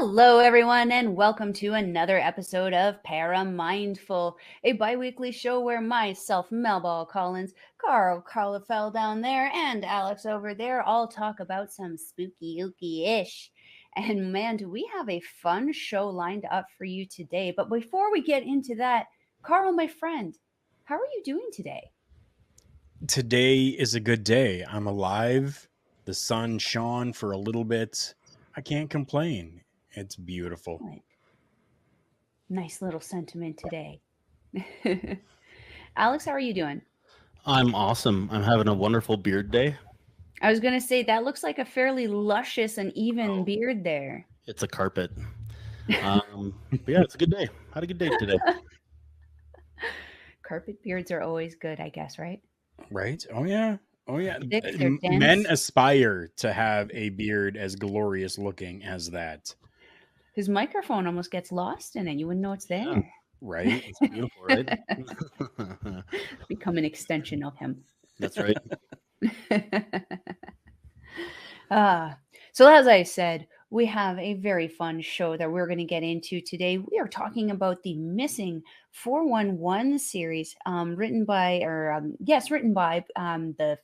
Hello, everyone, and welcome to another episode of ParaMindful, a bi-weekly show where myself, Melball Collins, Karl fell down there, and Alex over there all talk about some spooky ooky-ish. And man, do we have a fun show lined up for you today. But before we get into that, Karl, my friend, how are you doing today? Today is a good day. I'm alive. The sun shone for a little bit. I can't complain. It's beautiful. Like, nice little sentiment today. Alex, how are you doing? I'm awesome. I'm having a wonderful beard day. I was gonna say that looks like a fairly luscious and even Oh, beard there. it's a carpet. But yeah, it's a good day. Had a good day today. Carpet beards are always good, I guess, right? Right? Oh, yeah. Oh, yeah. Thick, they're Men dense. aspire to have a beard as glorious looking as that. His microphone almost gets lost in it. You wouldn't know it's Yeah, there. Right? it's beautiful, right? Become an extension of him. That's right. Ah, so as I said, we have a very fun show that we're going to get into today. We are talking about the Missing 411 series, written by the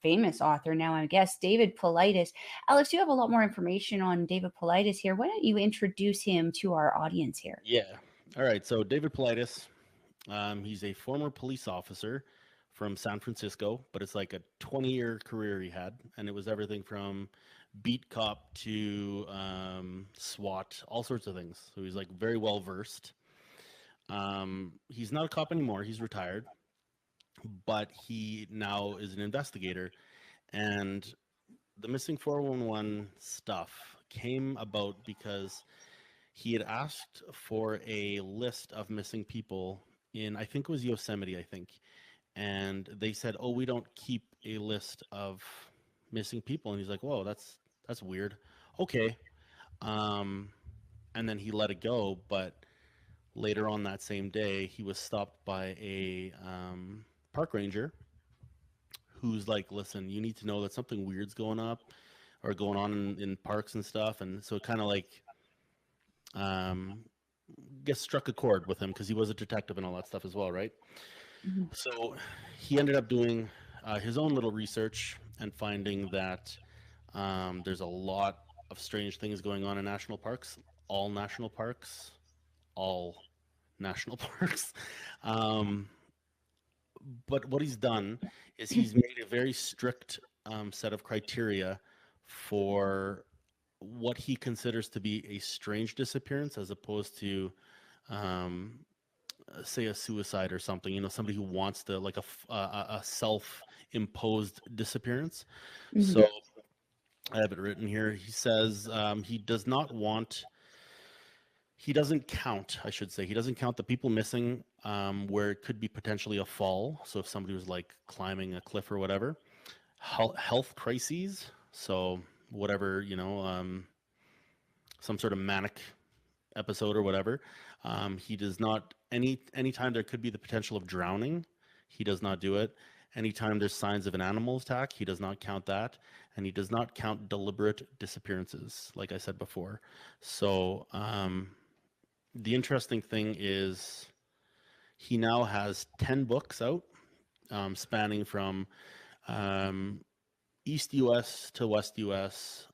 famous author now, I guess, David Paulides. Alex, you have a lot more information on David Paulides here. Why don't you introduce him to our audience here? Yeah. All right. So David Paulides, he's a former police officer from San Francisco, but it's like a 20-year career he had, and it was everything from beat cop to SWAT, all sorts of things. So he's like very well versed. He's not a cop anymore. He's retired, but he now is an investigator. And the missing 411 stuff came about because he had asked for a list of missing people in, I think it was Yosemite, I think. And they said, "Oh, we don't keep a list of missing people." And he's like, "Whoa, that's weird." Okay. Um, and then he let it go, but later on that same day, he was stopped by a park ranger who's like, "Listen, you need to know that something weird's going up or going on in parks and stuff." And so it kind of like, um, guess struck a chord with him because he was a detective and all that stuff as well, right? Mhm. So he ended up doing his own little research and finding that there's a lot of strange things going on in national parks, all national parks, all national parks. Um, but what he's done is he's made a very strict set of criteria for what he considers to be a strange disappearance as opposed to um, say a suicide or something, somebody who wants to like a self-imposed disappearance. Mhm. So I have it written here. He says he does not want, he doesn't count, I should say, he doesn't count the people missing where it could be potentially a fall. So if somebody was like climbing a cliff or whatever, health crises. So whatever, some sort of manic episode or whatever. He does not anytime there could be the potential of drowning, he does not do it. Anytime there's signs of an animal attack, he does not count that, and he does not count deliberate disappearances, like I said before. So the interesting thing is he now has 10 books out, spanning from um, East US to West US.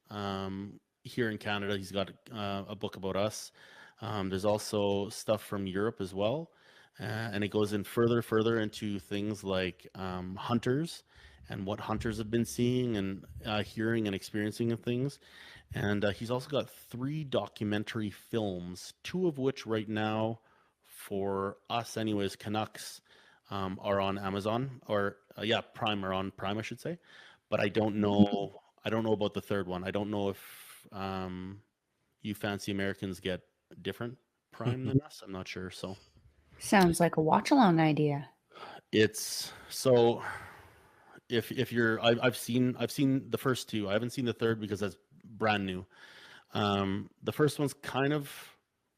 Here in Canada, he's got a book about us. There's also stuff from Europe as well. And it goes in further into things like hunters and what hunters have been seeing and hearing and experiencing of things. And he's also got 3 documentary films, 2 of which right now, for us anyways, Canucks, are on Amazon or yeah, Prime, are on Prime, I should say. But I don't know. I don't know about the third one. I don't know if you fancy Americans get different Prime than us. I'm not sure. So Sounds like a watch along idea. it's so if you're I've seen the first 2. I haven't seen the third because that's brand new. The first one's kind of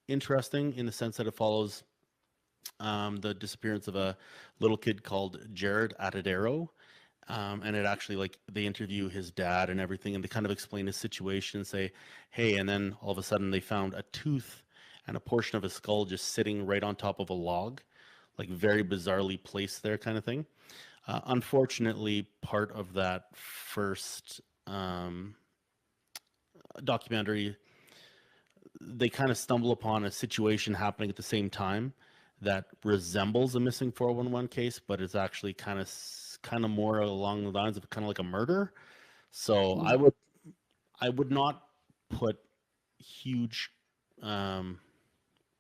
interesting in the sense that it follows the disappearance of a little kid called Jared Atadero. And it actually, like, they interview his dad and everything, and they kind of explain his situation and say, hey, and then all of a sudden they found a tooth and a portion of his skull just sitting right on top of a log, like very bizarrely placed there, kind of thing. Unfortunately, part of that first documentary, they kind of stumble upon a situation happening at the same time that resembles a missing 411 case, but it's actually kind of more along the lines of kind of like a murder. So I would not put huge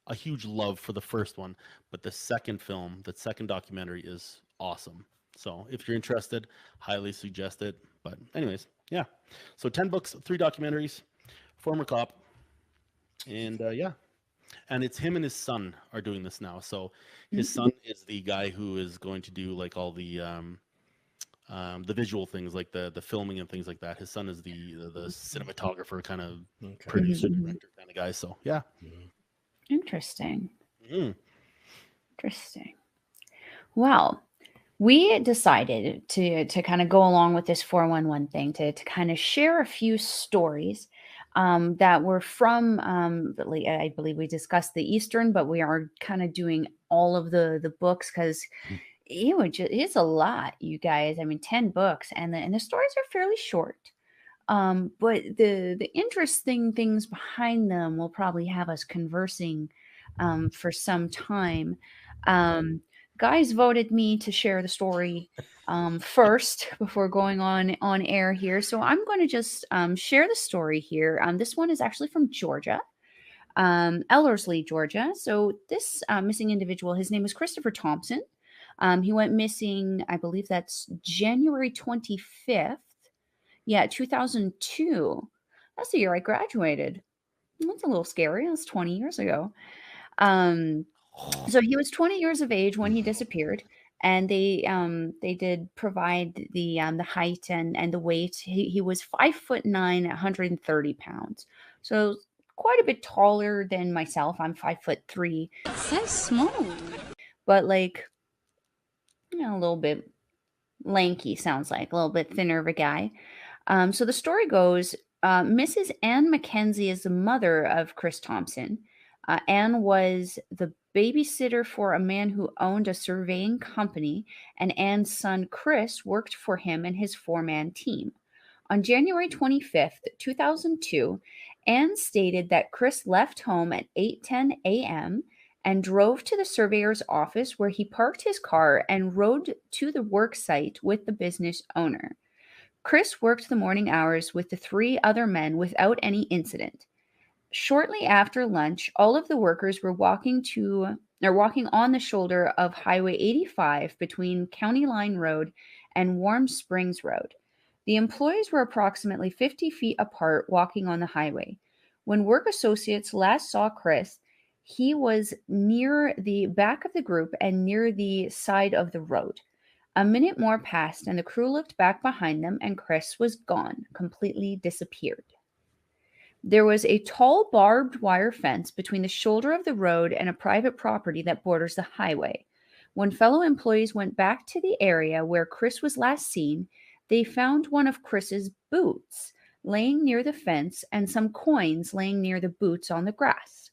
a huge love for the first one, but the second film, the second documentary, is awesome. So if you're interested, highly suggest it. But anyways, yeah. So 10 books, 3 documentaries, former cop, and yeah. And it's him and his son are doing this now. So his son is the guy who is going to do like all the visual things, like the filming and things like that. His son is the cinematographer, kind of producer, director kind of guy. So yeah. Interesting. Mm-hmm. Interesting. Well, we decided to kind of go along with this 411 thing to kind of share a few stories that were from, I believe we discussed the Eastern, but we are kind of doing all of the books because it's a lot, you guys. I mean, 10 books, and the stories are fairly short. But the interesting things behind them will probably have us conversing for some time. Guys voted me to share the story first before going on air here, so I'm going to just share the story here. This one is actually from Georgia, Ellerslie, Georgia. So this missing individual, his name is Christopher Thompson. He went missing, I believe that's January 25th. Yeah, 2002. That's the year I graduated. That's a little scary. That's 20 years ago. So he was 20 years of age when he disappeared, and they did provide the height and the weight. He was 5'9", 130 pounds. So quite a bit taller than myself. I'm 5'3". So small. But like, a little bit lanky, sounds like a little bit thinner of a guy. So the story goes, Mrs. Ann Mackenzie is the mother of Chris Thompson. Ann was the babysitter for a man who owned a surveying company, and Ann's son Chris worked for him and his 4-man team. On January 25th, 2002, Ann stated that Chris left home at 8:10 a.m. and drove to the surveyor's office, where he parked his car and rode to the work site with the business owner. Chris worked the morning hours with the 3 other men without any incident. Shortly after lunch, all of the workers were walking on the shoulder of Highway 85 between County Line Road and Warm Springs Road. The employees were approximately 50 feet apart walking on the highway. When work associates last saw Chris, he was near the back of the group and near the side of the road. A minute more passed, and the crew looked back behind them, and Chris was gone, completely disappeared. There was a tall barbed wire fence between the shoulder of the road and a private property that borders the highway. When fellow employees went back to the area where Chris was last seen, they found one of Chris's boots laying near the fence and some coins laying near the boots on the grass.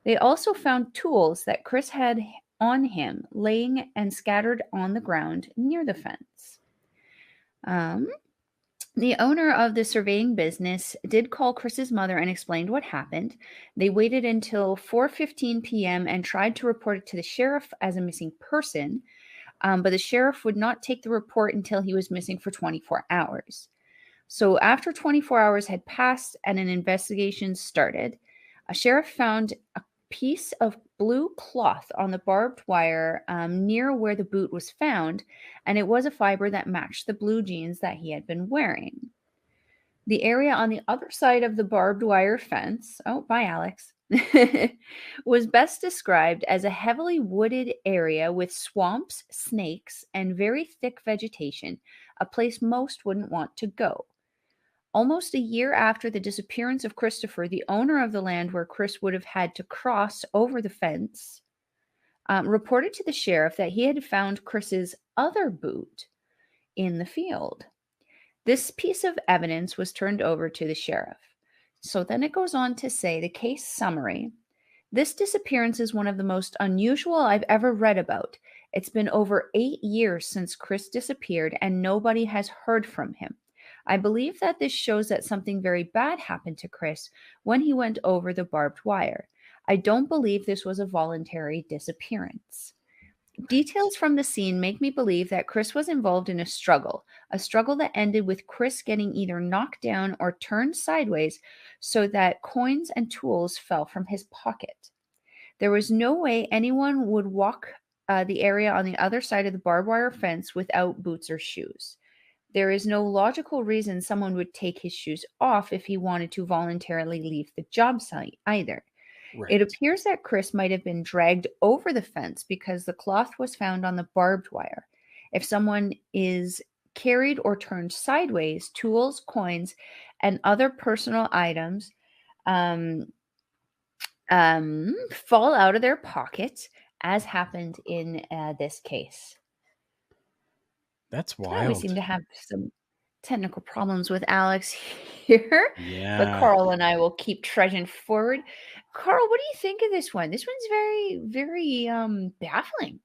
They also found tools that Chris had on him, laying and scattered on the ground near the fence. The owner of the surveying business did call Chris's mother and explained what happened. They waited until 4:15 p.m. and tried to report it to the sheriff as a missing person, but the sheriff would not take the report until he was missing for 24 hours. So after 24 hours had passed and an investigation started, a sheriff found a piece of blue cloth on the barbed wire near where the boot was found, and it was a fiber that matched the blue jeans that he had been wearing. The area on the other side of the barbed wire fence, oh, bye, Alex, was best described as a heavily wooded area with swamps, snakes, and very thick vegetation, a place most wouldn't want to go. Almost a year after the disappearance of Christopher, the owner of the land where Chris would have had to cross over the fence reported to the sheriff that he had found Chris's other boot in the field. This piece of evidence was turned over to the sheriff. So then it goes on to say the case summary. This disappearance is one of the most unusual I've ever read about. It's been over 8 years since Chris disappeared and nobody has heard from him. I believe that this shows that something very bad happened to Chris when he went over the barbed wire. I don't believe this was a voluntary disappearance. Details from the scene make me believe that Chris was involved in a struggle that ended with Chris getting either knocked down or turned sideways so that coins and tools fell from his pocket. There was no way anyone would walk the area on the other side of the barbed wire fence without boots or shoes. There is no logical reason someone would take his shoes off if he wanted to voluntarily leave the job site either. Right. It appears that Chris might have been dragged over the fence because the cloth was found on the barbed wire. If someone is carried or turned sideways, tools, coins, and other personal items fall out of their pockets, as happened in this case. That's We wild. seem to have some technical problems with Alex here, but Yeah. Karl and I will keep trudging forward. Karl, what do you think of this one? This one's very, very baffling.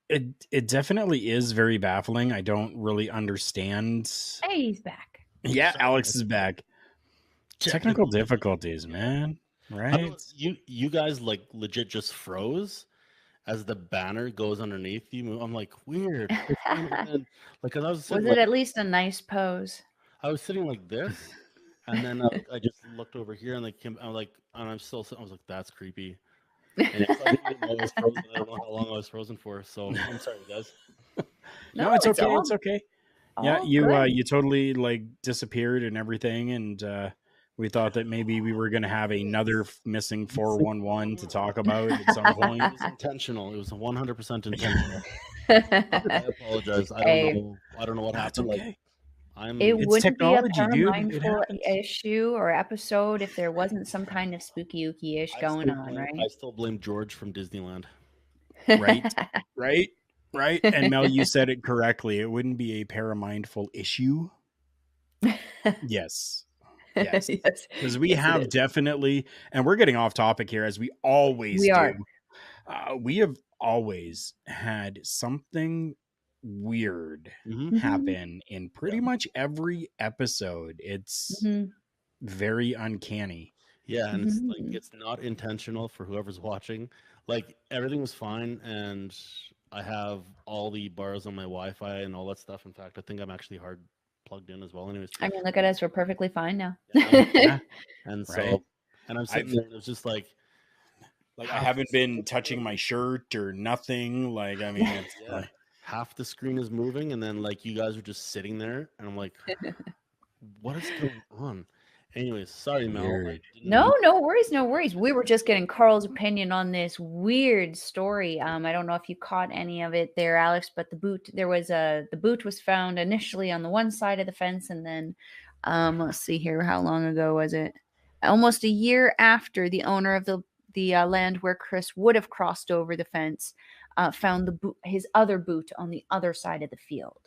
It definitely is very baffling. I don't really understand. Hey, he's back. Yeah, Sorry, Alex guys. is back. Technical difficulties, man. I Right? don't know, you guys like legit just froze as the banner goes underneath you. I'm like, weird. And then, like, 'cause I was Was sitting, it like, at least a nice pose? I was sitting like this, and then I just looked over here and like I was like, and I'm still sitting. I was like, that's creepy. And so I didn't even know I was frozen. I don't know how long I was frozen for. So I'm sorry, guys. No, it's okay. all, It's okay. Yeah, all you good. you totally like disappeared and everything, and we thought that maybe we were gonna have another missing 411 to talk about at some point. It was intentional. It was 100% intentional. I apologize. I don't Hey, know. I don't know what That's happened. Like, okay. it It's wouldn't be a technology, dude. It ParaMindful happens. issue or episode if there wasn't some kind of spooky ooky ish going on, I right? still blame George from Disneyland. Right? Right? And Mel, you said it correctly. It wouldn't be a ParaMindful issue. Yes. Yes. Yes. Because we Yes, it have is. definitely, and we're getting off topic here as we always We are. do. We have always had something weird Mhm. Mhm. happen in pretty much every episode. It's Mhm. very uncanny. Yeah, and it's like Mhm. it's not intentional for whoever's watching. Like everything was fine, and I have all the bars on my Wi-Fi and all that stuff. In fact, I think I'm actually hard plugged in as well. Anyways, I mean, look at us. We're perfectly fine now. Yeah. and so Right. and I'm sitting there, and it was just like I half haven't the been touching my shirt or nothing. Like, I mean, it's yeah, like, half the screen is moving, and then like you guys are just sitting there, and I'm like, what is going on? Anyways, sorry, Mel. weird. No worries, no worries. We were just getting Karl's opinion on this weird story. I don't know if you caught any of it there, Alex, but the boot was found initially on the one side of the fence, and then let's see here, how long ago was it? Almost a year after the owner of the land where Chris would have crossed over the fence found his other boot on the other side of the field.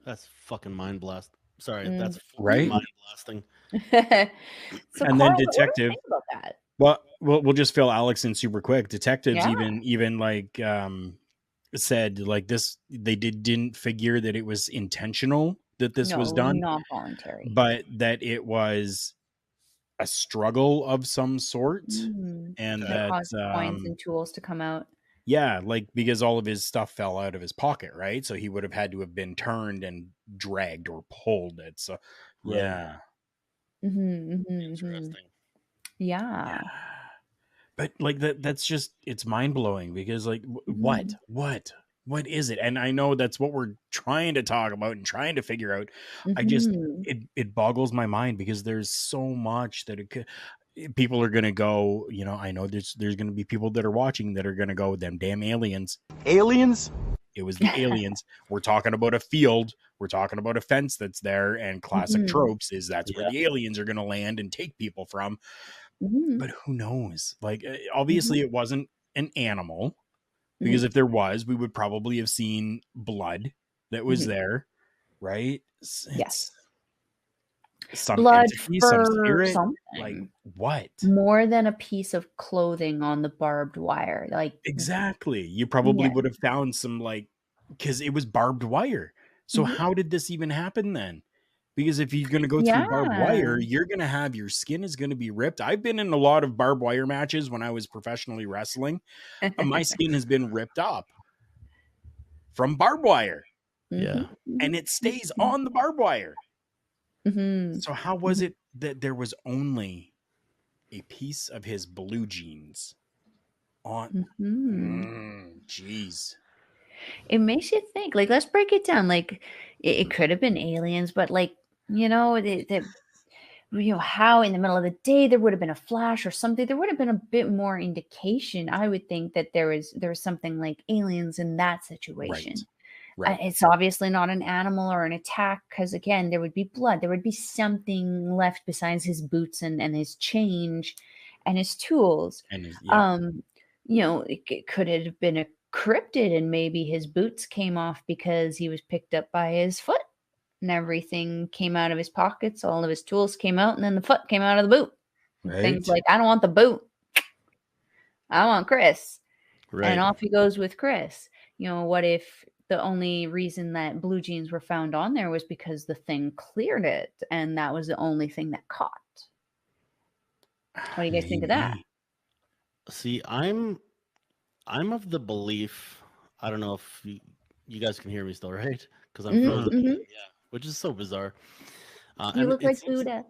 That's fucking mind blast. Sorry, Mm. that's Right? mind blasting. So, And Karl, then what do you detective. think about that? Well, we'll just fill Alex in super quick. Detectives Yeah. even like said like this, they didn't figure that it was intentional that this was done, not voluntary. but that it was a struggle of some sort, and Okay. That that caused coins and tools to come out. yeah, like because all of his stuff fell out of his pocket, right? So he would have had to have been turned and dragged or pulled it. So Right. yeah. Interesting. Yeah. But like that's just, it's mind-blowing because like what is it? And I know that's what we're trying to talk about and trying to figure out. I just it boggles my mind because there's so much that it could, people are going to go, you know, I know there's going to be people that are watching that are going to go, them damn aliens. It was the aliens. We're talking about a field. We're talking about a fence that's there, and classic tropes is that's where the aliens are going to land and take people from. But who knows? Like, obviously it wasn't an animal, because if there was, we would probably have seen blood that was Mhm. there, right? Yes. It's some Blood, entity, some fur, spirit. Like something. what? More than a piece of clothing on the barbed wire. Like, Exactly. You probably yeah. would have found some because it was barbed wire. So Mhm. how did this even happen then? Because if you're going to go through barbed Yeah. wire, you're going to have your skin is going to be ripped. I've been in a lot of barbed wire matches when I was professionally wrestling. My skin has been ripped up from barbed wire, Yeah. and it stays on the barbed wire. Mhm. So how was it that there was only a piece of his blue jeans on? Jeez. It makes you think. Like, let's break it down. Like, it could have been aliens, but like, how in the middle of the day there would have been a flash or something. There would have been a bit more indication. I would think that there was something like aliens in that Right. situation. Right. It's obviously not an animal or an attack because again, there would be blood. There would be something left besides his boots and his change and his tools. And yeah. Could it have been a cryptid and maybe his boots came off because he was picked up by his foot and everything came out of his pockets, all of his tools came out, and then the foot came out of the boot. And things Right. like, I don't want the boot. I want Chris. Right. And off he goes with Chris. What if the only reason that blue jeans were found on there was because the thing cleared it and that was the only thing that caught? What do you guys think of that? Maybe. See, I'm of the belief. I don't know if you guys can hear me still, right? Because I'm frozen. Yeah, which is so bizarre. You And look it like seems, Buddha.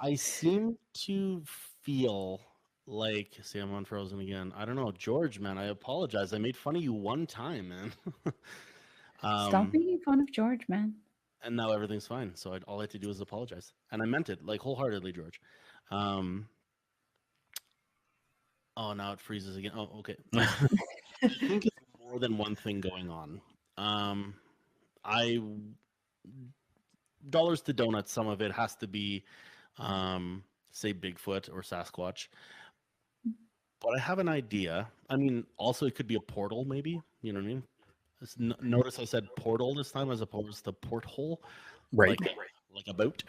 I seem to feel like, see, I'm unfrozen again. I don't know, George, man. I apologize. I made fun of you one time, man. Stop making fun of George, man. And now everything's fine. So all I had to do is apologize, and I meant it like wholeheartedly, George. Oh, now it freezes again. Oh, okay. I think it's more than one thing going on. I dollars to donuts. Some of it has to be, say, Bigfoot or Sasquatch. But I have an idea. I mean, also it could be a portal, maybe. You know what I mean? Notice I said portal this time as opposed to porthole, Right. like a boat.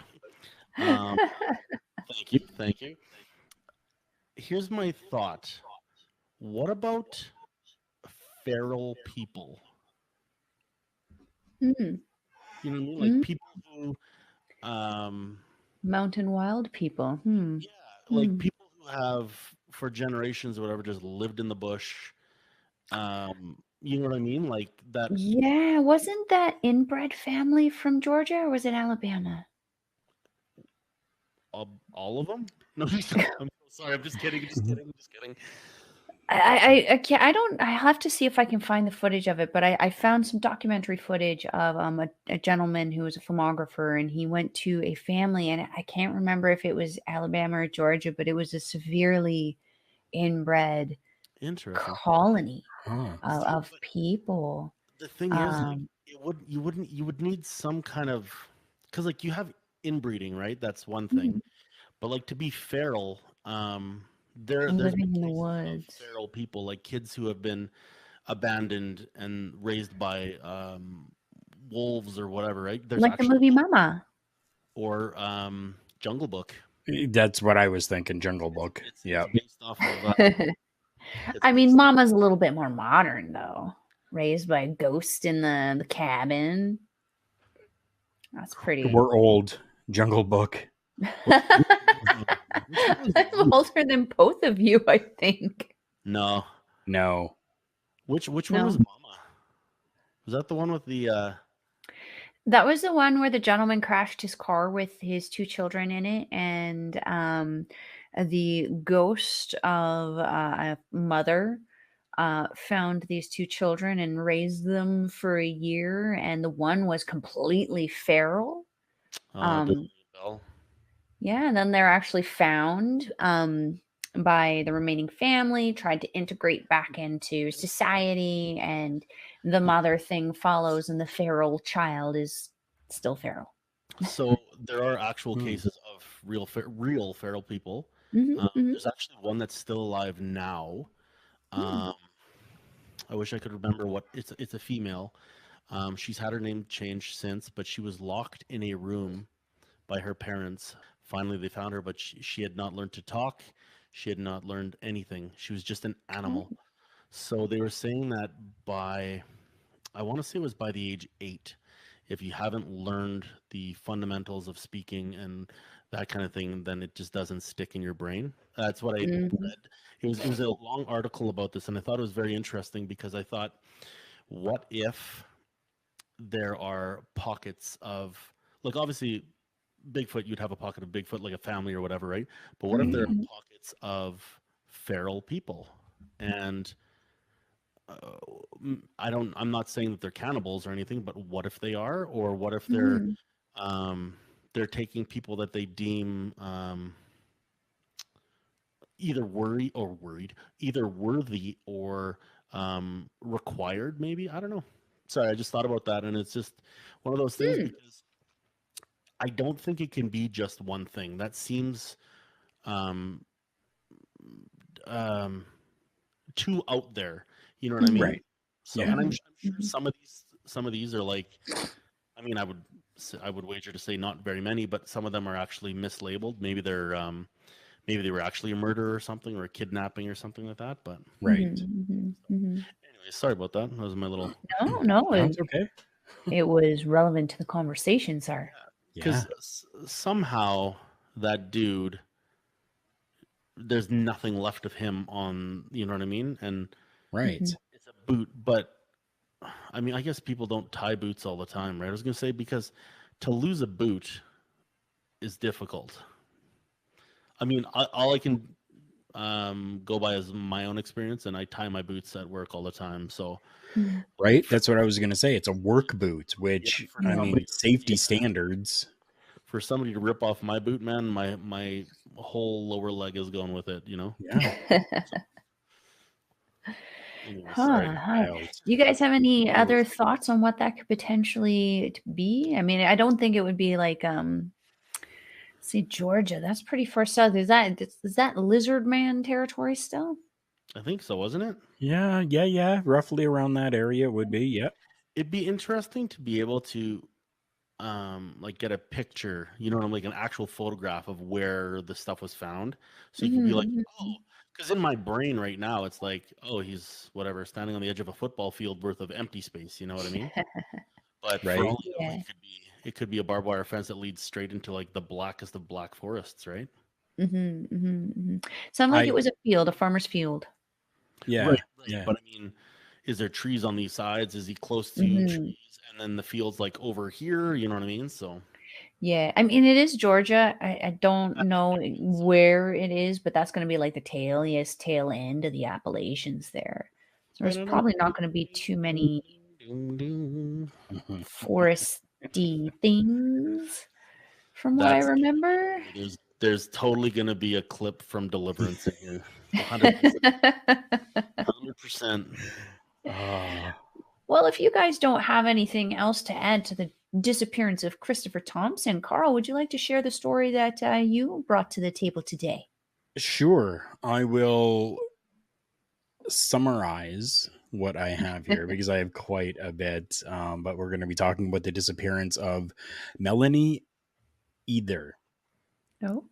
Thank you. Here's my thought. What about feral people? You know what I mean? Like people who, Mountain wild people. yeah, like people who have for generations or whatever just lived in the bush. You know what I mean? Like that. Yeah, wasn't that inbred family from Georgia or was it Alabama? All of them? No, I'm so sorry. I'm just kidding. Just kidding. I can't. I don't. I have to see if I can find the footage of it. But I found some documentary footage of a gentleman who was a filmographer, and he went to a family, and I can't remember if it was Alabama or Georgia, but it was a severely inbred Interesting. colony Huh. of people. The thing is, like, you would need some kind of, because like you have inbreeding, right? That's one thing. But like to be feral, there's living in the cases of woods. feral people, like kids who have been abandoned and raised by wolves or whatever, right? There's Like the movie Mama. or Jungle Book. That's what I was thinking. Jungle Book. Yeah. Based off of. I mean, Mama's a little bit more modern, though. Raised by a ghost in the cabin. That's pretty. We're old. Jungle Book. I'm older than both of you, I think. No. Which one was Mama? Was that the one with the? That was the one where the gentleman crashed his car with his two children in it, and the ghost of a mother found these two children and raised them for a year, and the one was completely feral. Yeah, and then they're actually found by the remaining family, tried to integrate back into society, and the mother thing follows, and the feral child is still feral. So there are actual cases of real feral people. There's actually one that's still alive now. I wish I could remember what it's a female. She's had her name changed since, but she was locked in a room by her parents. Finally, they found her, but she had not learned to talk. She had not learned anything. She was just an Oh. animal. So they were saying that by, I want to say it was by the age 8, if you haven't learned the fundamentals of speaking and that kind of thing, then it just doesn't stick in your brain. That's what I Mhm. read. It was a long article about this, and I thought it was very interesting because I thought, what if there are pockets of, like, obviously Bigfoot, you'd have a pocket of Bigfoot, like a family or whatever, right? But what if there Mhm. are pockets of feral people? And I'm not saying that they're cannibals or anything, but what if they are? Or what if Mhm. they're taking people that they deem either either worthy or required, maybe? I don't know. Sorry, I just thought about that. And it's just one of those things Hmm. because I don't think it can be just one thing. That seems um, um, too out there. You know what I Mhm. mean? Right. So, Yeah. and I'm Mhm. sure Mhm. some of these are like, I mean, I would wager to say not very many, but some of them are actually mislabeled. Maybe they were actually a murder or something, or a kidnapping or something like that. But Right. Mhm. Mhm. anyway, sorry about that. That was my little, No, Sounds okay. it was relevant to the conversation, sir. Yeah. because somehow that dude, there's nothing left of him on, you know what I mean? And Right. Mhm. it's a boot, but I mean, I guess people don't tie boots all the time, right? I was gonna say because to lose a boot is difficult. I mean, all I can go by is my own experience, and I tie my boots at work all the time. So, Mhm. Right. for, That's what I was going to say. It's a work boot, yeah, which, for I mean, Mhm. somebody, safety yeah, standards. for somebody to rip off my boot, man, my whole lower leg is going with it. You know. Yeah. So, anyway, sorry. Huh. Wild. Do you guys have any One of other those. thoughts on what that could potentially be? I mean, I don't think it would be like see Georgia. That's pretty far south. Is that lizard man territory still? I think so, wasn't it? Yeah. Yeah. Yeah. Roughly around that area would be. Yep. It'd be interesting to be able to like get a picture, you know, like an actual photograph of where the stuff was found, so you could be like, Mhm. oh, because in my brain right now it's like, oh, he's whatever, standing on the edge of a football field worth of empty space, you know what I mean? But for Right. all you know, Yeah. it could be a barbed wire fence that leads straight into like the blackest of black forests, right? Mhm. Mhm. Mhm. Sounded like it I, was a field, a farmer's field. Right, yeah. right. Yeah. But I mean, is there trees on these sides? Is he close to Mhm. trees and then the field's like over here, you know what I mean? So Yeah, I mean, it is Georgia. I don't know where it is, but that's going to be like the tail end of the Appalachians there. So there's probably not going to be too many Mhm. foresty things from what I That's remember. there's totally gonna be a clip from Deliverance in here. 100%. 100%. Ah, Well, if you guys don't have anything else to add to the disappearance of Christopher Thompson, Karl, would you like to share the story that you brought to the table today? sure. I will summarize what I have here because I have quite a bit. But we're going to be talking about the disappearance of Melanie Either. Oh,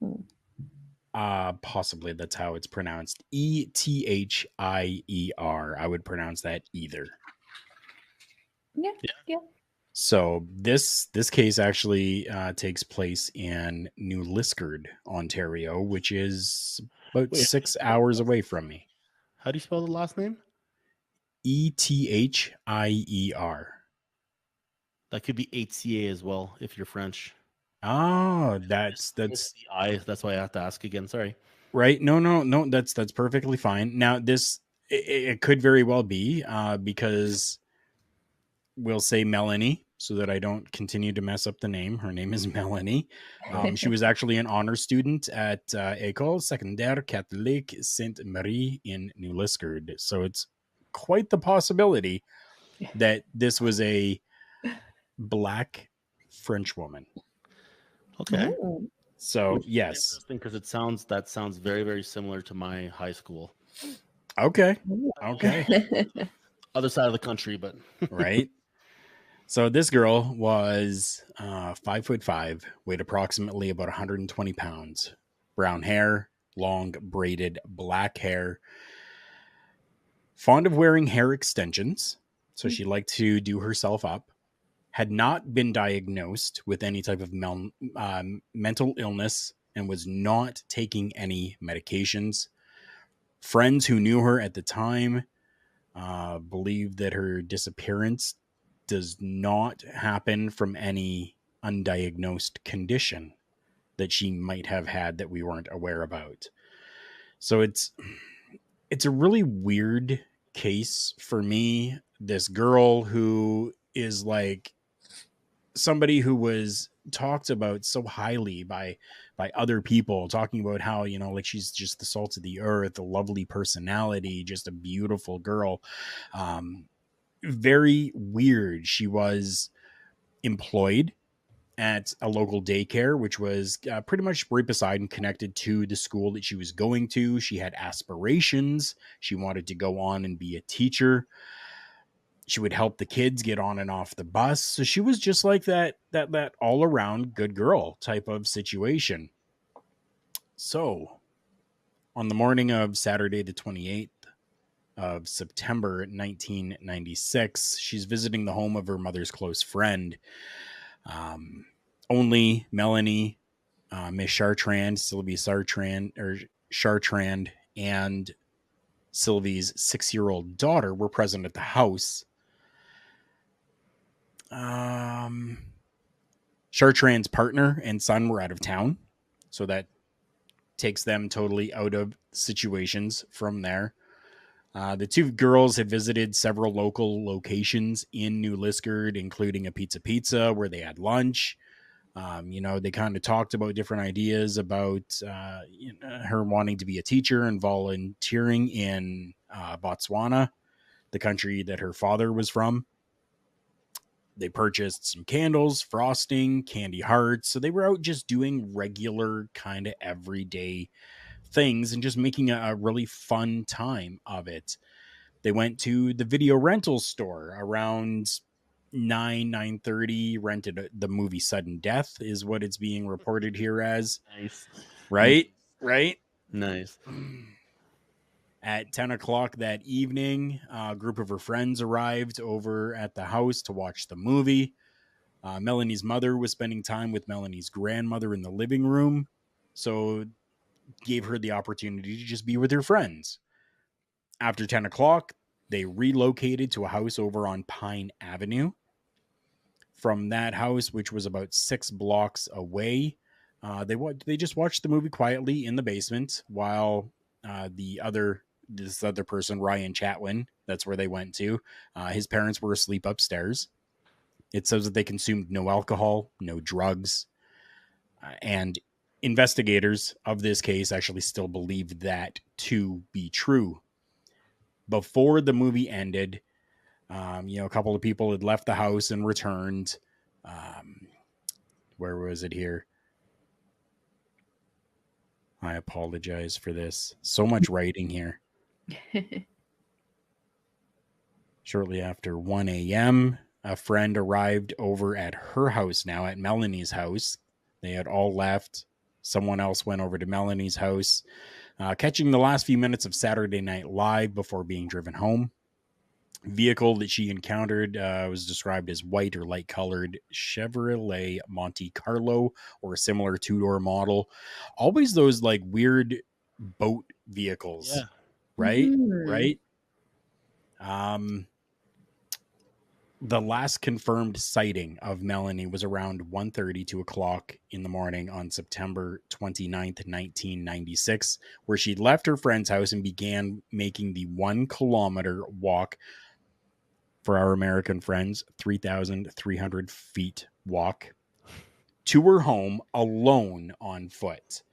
Possibly that's how it's pronounced. Ethier. I would pronounce that either. yeah, Yeah. yeah. So this case actually takes place in New Liskeard, Ontario, which is about Wait, 6 hours away from me. how do you spell the last name? Ethier. That could be HCA as well if you're French. Oh, I just missed the I. That's why I have to ask again. Sorry. right. No. That's perfectly fine. Now this it could very well be because we'll say Melanie so that I don't continue to mess up the name. Her name is Melanie. She was actually an honor student at École Secondaire Catholique Sainte Marie in New Liskeard. So it's quite the possibility that this was a black French woman. Okay. Oh, So Which is yes. interesting because that sounds very very similar to my high school. Okay. ooh. I will Okay. Other side of the country, but right? So this girl was 5'5", weighed approximately about 120 pounds, brown hair, long braided black hair, fond of wearing hair extensions. So she liked to do herself up. Had not been diagnosed with any type of mental illness and was not taking any medications. Friends who knew her at the time believed that her disappearance does not happen from any undiagnosed condition that she might have had that we weren't aware about. So it's a really weird case for me. This girl who is like somebody who was talked about so highly by other people, talking about how, you know, like she's just the salt of the earth, a lovely personality, just a beautiful girl. Very weird. She was employed at a local daycare, which was pretty much right beside and connected to the school that she was going to. She had aspirations. She wanted to go on and be a teacher. She would help the kids get on and off the bus. So she was just like that all around good girl type of situation. So on the morning of Saturday, the 28th of September 1996, she's visiting the home of her mother's close friend. Only Melanie, Miss Chartrand, Sylvie Chartrand, and Sylvie's 6-year-old daughter were present at the house. Chartrand's partner and son were out of town, so that takes them totally out of situations from there. The two girls had visited several local locations in New Liskeard, including a Pizza where they had lunch. They kind of talked about different ideas about her wanting to be a teacher and volunteering in Botswana, the country that her father was from. They purchased some candles, frosting, candy hearts. So they were out just doing regular kind of everyday things and just making a really fun time of it. They went to the video rental store around 9:30, rented the movie Sudden Death is what it's being reported here as. Nice. Right? Nice. At 10 o'clock that evening, a group of her friends arrived over at the house to watch the movie. Melanie's mother was spending time with Melanie's grandmother in the living room, so gave her the opportunity to just be with her friends. After 10 o'clock, they relocated to a house over on Pine Avenue. From that house, which was about 6 blocks away, they just watched the movie quietly in the basement while this other person, Ryan Chatwin, that's where they went to. His parents were asleep upstairs. It says that they consumed no alcohol, no drugs, and investigators of this case actually still believe that to be true. Before the movie ended, a couple of people had left the house and returned. Where was it here? I apologize for this. So much writing here. Shortly after 1 a.m., a friend arrived over at her house now, at Melanie's house. They had all left. Someone else went over to Melanie's house, catching the last few minutes of Saturday Night Live before being driven home. Vehicle that she encountered was described as white or light-colored Chevrolet Monte Carlo or a similar two-door model. Always those like weird boat vehicles, Yeah. right? Mhm. Right. The last confirmed sighting of Melanie was around 1:30, 2 o'clock in the morning on September 29th, 1996, where she left her friend's house and began making the 1 kilometer walk. For our American friends, 3,300 feet walk to her home alone on foot.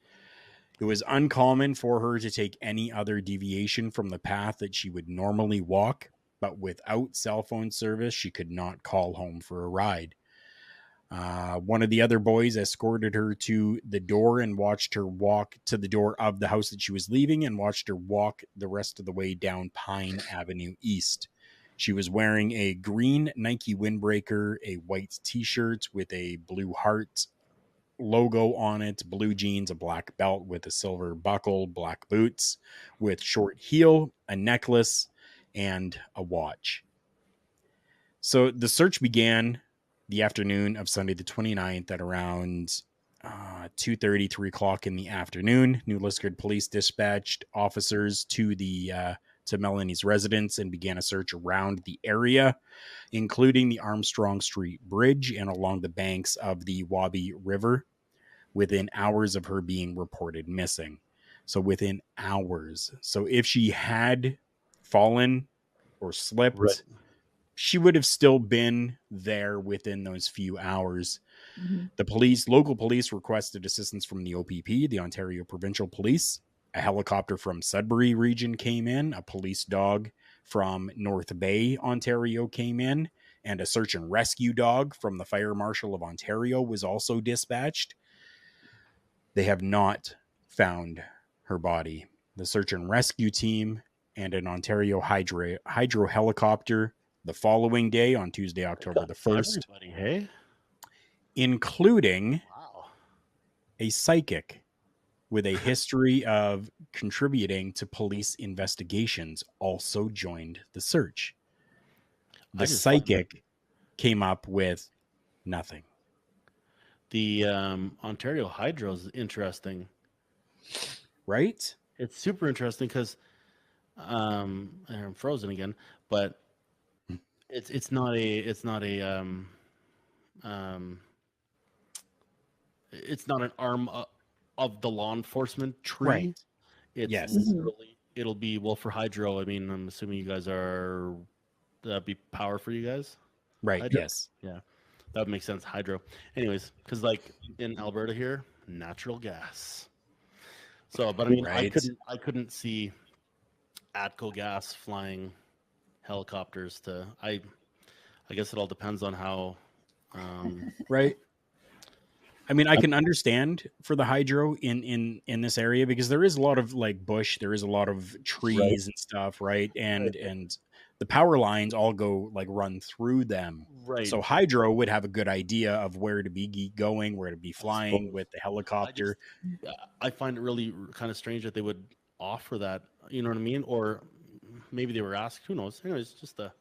It was uncommon for her to take any other deviation from the path that she would normally walk, but without cell phone service, she could not call home for a ride. One of the other boys escorted her to the door and watched her walk to the door of the house that she was leaving and watched her walk the rest of the way down Pine Avenue East. She was wearing a green Nike windbreaker, a white t-shirt with a blue heart logo on it, blue jeans, a black belt with a silver buckle, black boots with short heel, a necklace, and a watch. So the search began the afternoon of Sunday the 29th at around 2:30, 3 o'clock in the afternoon. New Liskeard police dispatched officers to Melanie's residence and began a search around the area, including the Armstrong Street Bridge and along the banks of the Wabi River, within hours of her being reported missing. So within hours. So if she had fallen or slipped, Right. she would have still been there within those few hours. The local police requested assistance from the OPP, the Ontario Provincial Police. A helicopter from Sudbury region came in. A police dog from North Bay, Ontario came in. And a search and rescue dog from the Fire Marshal of Ontario was also dispatched. They have not found her body. The search and rescue team and an Ontario hydro helicopter the following day on Tuesday, October the 1st, hey? including Wow. a psychic with a history of contributing to police investigations, also joined the search. The psychic came up with nothing. The Ontario Hydro is interesting. Right? It's super interesting because I'm frozen again, but it's not an arm of the law enforcement tree. Right. It's Yes. literally, it'll be, well, for hydro, I mean, I'm assuming you guys are, that'd be power for you guys? Right. Hydro? Yes. Yeah, that would make sense. Hydro. Anyways, because like in Alberta here, natural gas. So, but I mean, Right. I couldn't see ATCO gas flying helicopters to. I guess it all depends on how. Right. I mean, I can understand for the hydro in this area because there is a lot of like bush, there is a lot of trees and stuff, right? And the power lines all go like run through them. Right. So hydro would have a good idea of where to be going, where to be flying with the helicopter. I find it really kind of strange that they would offer that. You know what I mean? Or maybe they were asked. Who knows? Anyways, just a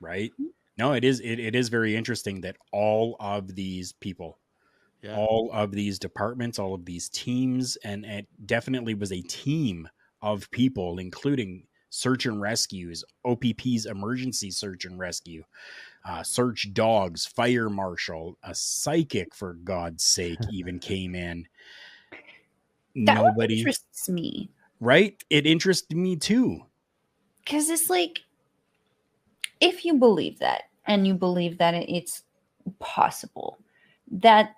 right. No, it is very interesting that all of these people, all of these departments, all of these teams, and it definitely was a team of people, including search and rescues, OPP's emergency search and rescue, search dogs, fire marshal, a psychic, for God's sake, even came in. Nobody interests me. Right? It interested me too. Because it's like, if you believe that, and you believe that it's possible, that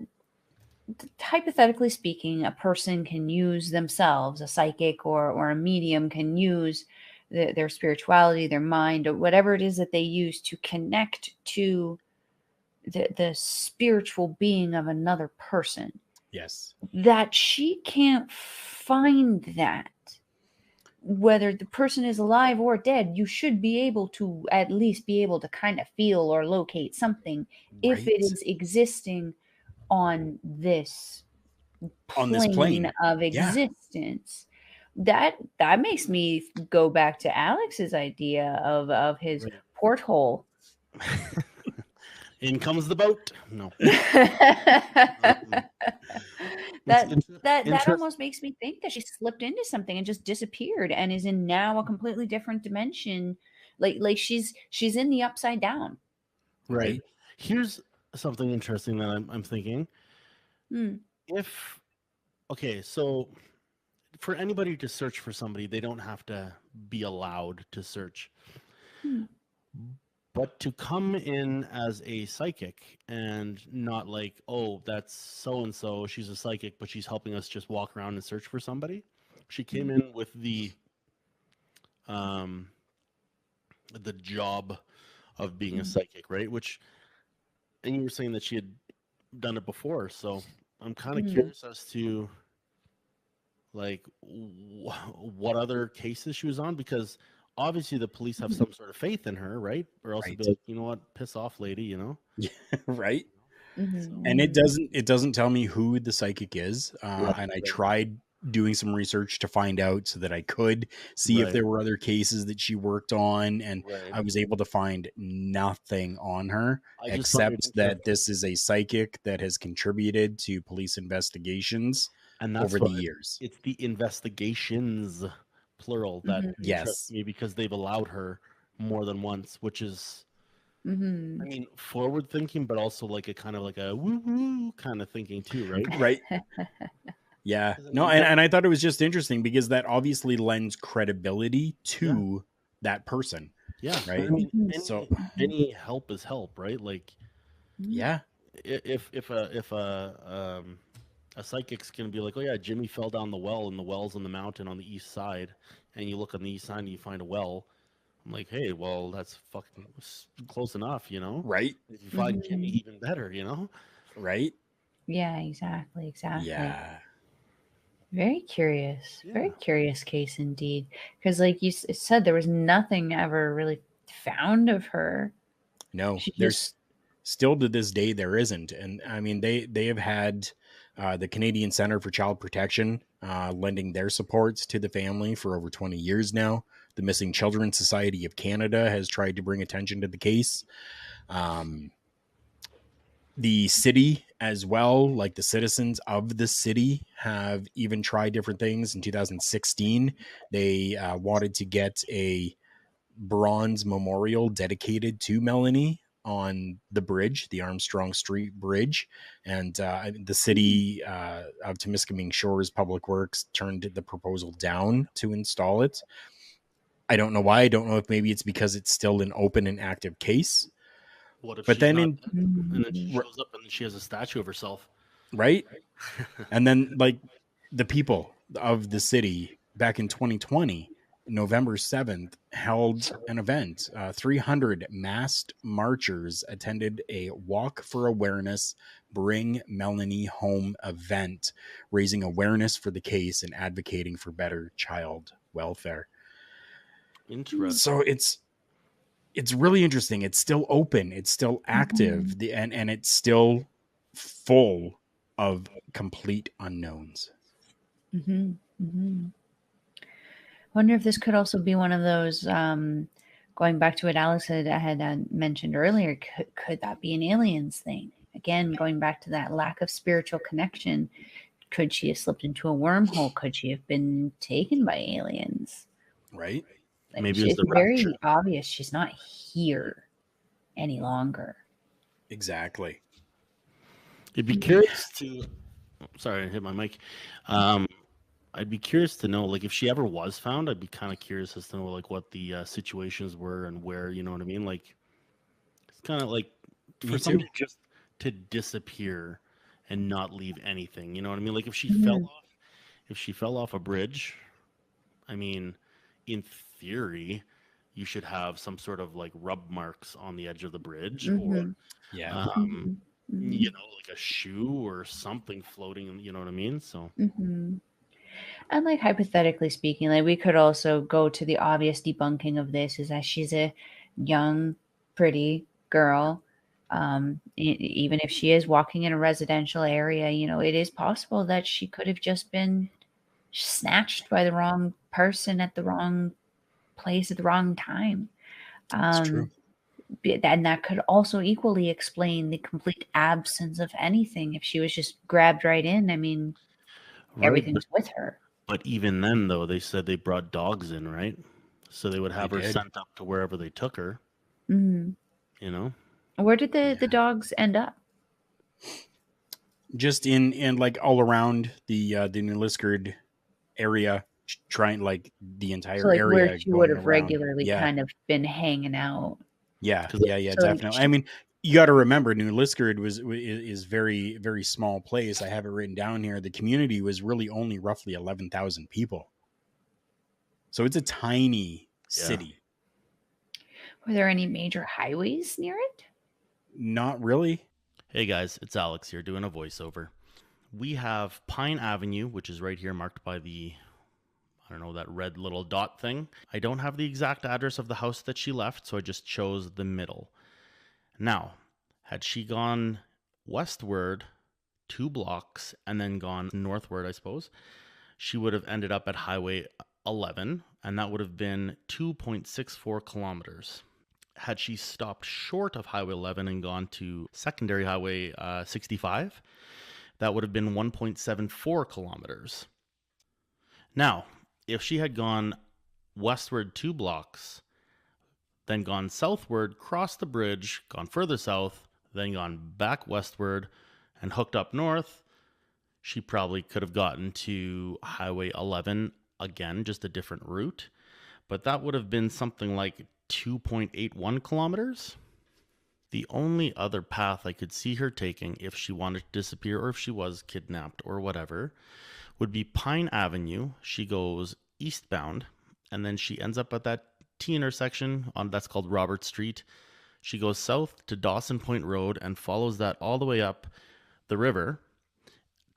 hypothetically speaking, a person can use themselves, a psychic or a medium can use their spirituality, their mind, or whatever it is that they use to connect to the spiritual being of another person. Yes. That she can't find that. Whether the person is alive or dead, you should be able to at least be able to kind of feel or locate something if it is existing on this plane of existence. That makes me go back to Alex's idea of his porthole. In comes the boat. No. That almost makes me think that she slipped into something and just disappeared and is in now a completely different dimension. Like she's in the upside down. Right. Here's something interesting that I'm thinking. So for anybody to search for somebody, they don't have to be allowed to search. But to come in as a psychic and not like, oh, that's so-and-so, she's a psychic, but she's helping us just walk around and search for somebody. She came in with the job of being a psychic, right? And you were saying that she had done it before. So I'm kind of curious as to like what other cases she was on, because obviously the police have some sort of faith in her, right? Or else they'd be Right. like, you know what, piss off, lady, you know? Right. Mhm, And mhm. it doesn't tell me who the psychic is. Right, And I right, tried doing some research to find out so that I could see if right, there were other cases that she worked on, and right. I was able to find nothing on her I just find it except that interesting. this is a psychic that has contributed to police investigations And that's over the why years. it's the investigations, plural, that Mhm, interests Yes. me because they've allowed her more than once, which is, I mhm. mean, forward thinking, but also like a kind of like a woo woo kind of thinking too, right? Right. Yeah. 'Cause, I No, mean, and I thought it was just interesting because that obviously lends credibility yeah, to that person, yeah. And I right? mean, Mhm, So, mhm, any help is help, right? Like mhm. yeah, if a psychic's gonna be like, oh yeah, Jimmy fell down the well, and the well's on the mountain on the east side, and you look on the east side and you find a well. I'm like, hey, well, that's fucking close enough, you know. right? If you find Jimmy, Mhm. even better, you know. Right? Yeah, exactly, exactly. Yeah. Very Yeah, curious case indeed. Because, like you said, there was nothing ever really found of her. No, She just, there's still to this day there isn't. And I mean they have had the Canadian Center for Child Protection lending their supports to the family for over 20 years now. The Missing Children Society of Canada has tried to bring attention to the case. Um, the city as well, like the citizens of the city, have even tried different things. In 2016, they wanted to get a bronze memorial dedicated to Melanie on the bridge, the Armstrong Street Bridge. And the city of Temiskaming Shores Public Works turned the proposal down to install it. I don't know why. I don't know if maybe it's because it's still an open and active case. what if But she's then not in dead, and then she Mhm. shows up and then she has a statue of herself? right, and then like the people of the city back in 2020, November 7th, held an event. 300 masked marchers attended a Walk for Awareness, Bring Melanie Home event, raising awareness for the case and advocating for better child welfare. Interesting. So it's really interesting. It's still open. It's still Mhm. active. And it's still full of complete unknowns. Mhm. Mhm. Wonder if this could also be one of those. Going back to what Alex had mentioned earlier, could that be an aliens thing? Again, going back to that lack of spiritual connection, could she have slipped into a wormhole? Could she have been taken by aliens? Right? Like, Maybe it was it's the rapture. very obvious she's not here any longer. Exactly. I'd be Mhm. curious to. Sorry, I hit my mic. Um, I'd be curious to know, like, if she ever was found. I'd be kind of curious as to know, like, what the situations were and where. You know what I mean? Like, it's kind of like for Me somebody too. just to disappear and not leave anything. You know what I mean? Like, Mhm. if she fell off a bridge, I mean, in theory, you should have some sort of like rub marks on the edge of the bridge, or Mhm. Yeah. um, Mhm. you Mhm. know, like a shoe or something floating. You know what I mean? So Mhm. And like hypothetically speaking, like we could also go to the obvious debunking of this is that she's a young, pretty girl. Even if she is walking in a residential area, it is possible that she could have just been snatched by the wrong person at the wrong place at the wrong time. It's Um, true. and that could also equally explain the complete absence of anything if she was just grabbed right in. I mean, right, everything's with her. but even then, though, they said they brought dogs in, right? So they would They have her did. sent up to wherever they took her. Mhm. You know, Where did the Yeah. dogs end up? Just in and like all around the New Liskard area, trying like the So, entire like, where area she would going have around. regularly Yeah. kind of been hanging out. Yeah. because Yeah. Yeah. So, like, Definitely. I mean, you got to remember, New Liskard is very very small place. I have it written down here. The community was really only roughly 11,000 people, so it's a tiny yeah. city. were there any major highways near it? Not really. Hey guys, it's Alex here doing a voiceover. We have Pine Avenue, which is right here marked by the I don't know, that red little dot thing. I don't have the exact address of the house that she left, so I just chose the middle. Now, had she gone westward 2 blocks and then gone northward, I suppose, she would have ended up at Highway 11, and that would have been 2.64 kilometers. Had she stopped short of Highway 11 and gone to secondary Highway 65, that would have been 1.74 kilometers. Now, if she had gone westward 2 blocks, then gone southward, crossed the bridge, gone further south, then gone back westward, and hooked up north, she probably could have gotten to Highway 11 again, just a different route. But that would have been something like 2.81 kilometers. The only other path I could see her taking if she wanted to disappear or if she was kidnapped or whatever would be Pine Avenue. She goes eastbound and then she ends up at that T intersection on that's called Robert Street. She goes south to Dawson Point Road and follows that all the way up the river,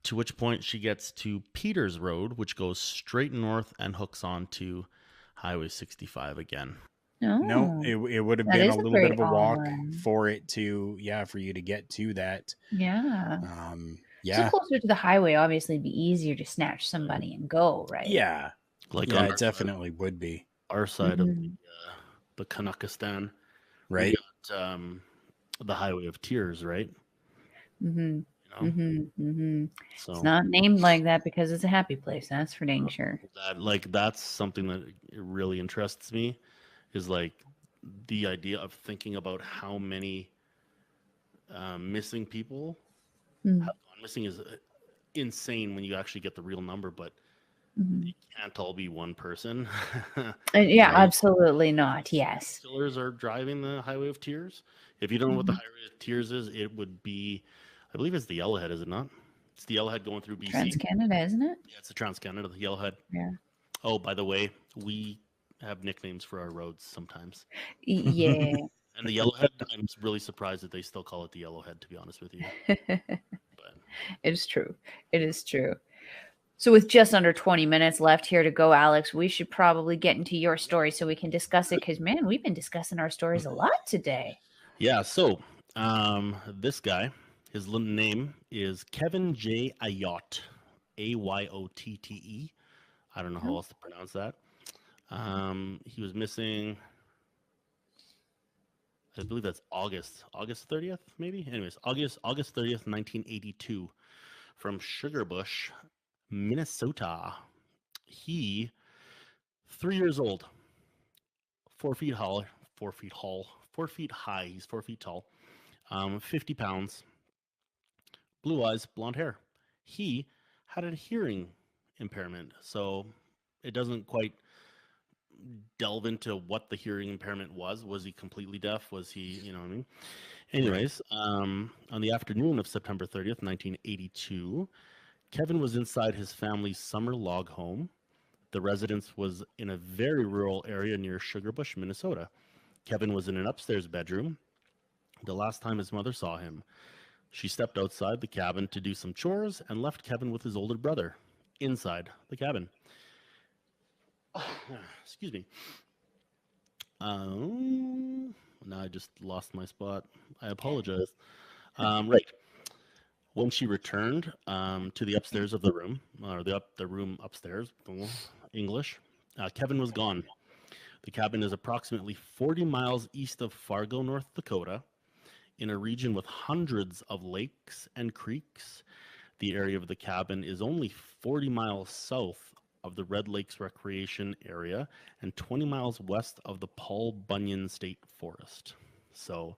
to which point she gets to Peters Road, which goes straight north and hooks on to Highway 65 again. No, Oh, it would have that been is a a little bit great of a walk all-around. for it to, for you to get to that. Yeah. So Yeah, closer to the highway, obviously, it'd be easier to snatch somebody and go, right? yeah, Like yeah, on it definitely would be. our side of Mhm. the Kanakistan, Right. we got the Highway of Tears, right? Mhm. You know, Mhm. so It's not named like that because it's a happy place. That's for dang sure. that's something that really interests me, is like the idea of thinking about how many missing people Mhm. have gone missing is insane when you actually get the real number, but Mhm. it can't all be one person. Yeah, Right. absolutely not. Yes. Killers are driving the Highway of Tears. If you don't know what the Mhm. Highway of Tears is, it would be, I believe it's the Yellowhead, is it not? It's the Yellowhead going through BC. Trans-Canada, isn't it? Yeah, it's the Trans-Canada, the Yellowhead. Yeah. Oh, by the way, we have nicknames for our roads sometimes. Yeah. And the Yellowhead, I'm really surprised that they still call it the Yellowhead, to be honest with you. But It is true. It is true. So with just under 20 minutes left here to go, Alex, we should probably get into your story so we can discuss it because, man, we've been discussing our stories a lot today. yeah, so this guy, his name is Kevin J. Ayotte, Ayotte. I don't know how Oh. else to pronounce that. He was missing, I believe that's August 30th, maybe. Anyways, August 30th, 1982, from Sugarbush, Minnesota. He, 3 years old, 4 feet tall, 4 feet high. He's 4 feet tall, 50 pounds, blue eyes, blonde hair. He had a hearing impairment, so it doesn't quite delve into what the hearing impairment was. Was he completely deaf? Was he, you know what I mean? Anyways, on the afternoon of September 30th, 1982, Kevin was inside his family's summer log home. The residence was in a very rural area near Sugarbush, Minnesota. Kevin was in an upstairs bedroom the last time his mother saw him. She stepped outside the cabin to do some chores and left Kevin with his older brother inside the cabin. Excuse me. Now I just lost my spot. I apologize. Right. When she returned to the upstairs of the room, or the room upstairs, English, Kevin was gone. The cabin is approximately 40 miles east of Fargo, North Dakota, in a region with hundreds of lakes and creeks. The area of the cabin is only 40 miles south of the Red Lakes Recreation Area and 20 miles west of the Paul Bunyan State Forest. So,